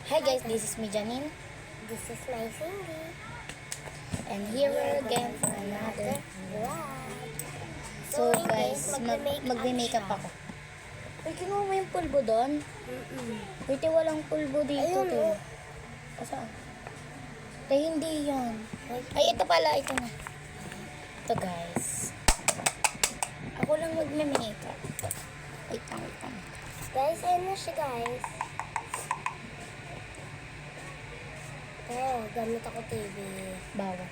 Hi guys, this is me Janine. This is my Cindy. And here we're again for another. Vlog. So yun, guys, magme-makeup siya. ako. Uy, kinuha mo yung pulbo doon? Uy, te, walang pulbo dito. Ayun, Te. oh. Saan? Te, hindi yan. Ay, ito pala, ito na. Ito guys. Ako lang magme-makeup. Wait lang. Guys, ayun na siya guys. Gamit ako TV. Bawa.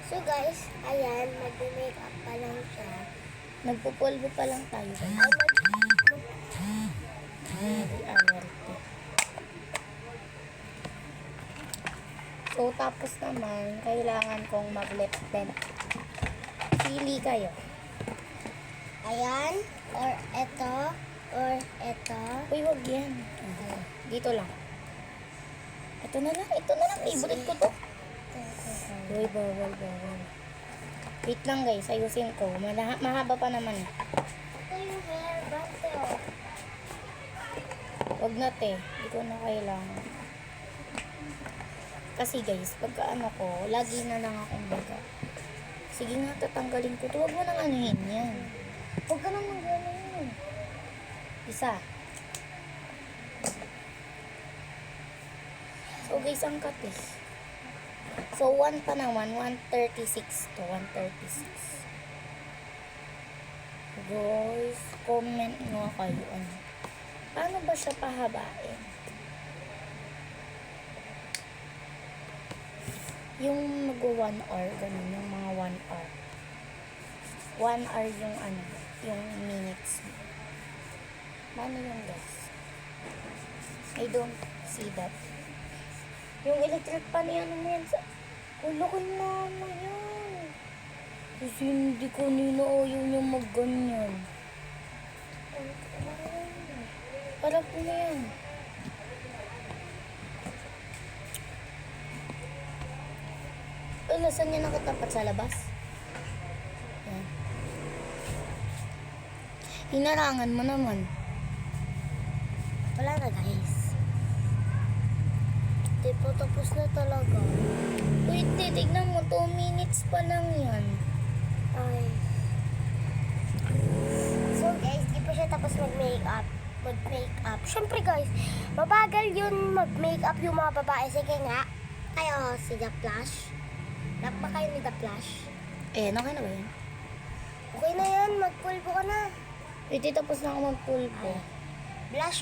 So guys, ayan, mag-makeup pa lang siya. Nagpupulbo pa lang tayo guys. Ay, alerte. So, tapos naman, kailangan kong mag-lip tint. Pili kayo. Ayan, or eto, or eto. Uy, wag yan. Dito lang. Ito na lang. Favorite ko to. Uy, bawal. Wait lang guys, ayusin ko. Mahaba pa naman. Ito yung hair band oh. Wag na te. Hindi ko na kailangan. Kasi guys, pagka ano ko, lagi na lang akong baga. Sige nga, tatanggalin ko to. Huwag mo nang anuhin yan. Huwag ka nang gano'n. Isa. So guys, ang cut eh. So 1 pa naman, 136 to 136. Guys, comment nga kayo ano. Paano ba siya pahabain? Yung mag 1 hour, ganun, yung mga 1 hour. 1 hour yung ano, yung minutes. Paano yung guys? I don't see that. Yung electric pan yan mo yan sa... Ulo ko yung mama yan. Kasi hindi ko nila ayaw niya mag-ganyan. Parang po na yan. Saan niya nakatapat sa labas? Yan. Hinarangan mo naman. Wala na guys. Tipo, tapos na talaga. Wait, tignan mo. 2 minutes pa lang yan. Ay. So guys, di pa siya tapos mag-makeup. Siyempre guys, mabagal yun mag-makeup yung mga babae. Sige nga. Kayo, si The Flash. Lock ba kayo ni The Flash? Eh, okay na ba yun? Okay na yan, magpulbo ka na. Wait, tapos na ako magpulpo. Blush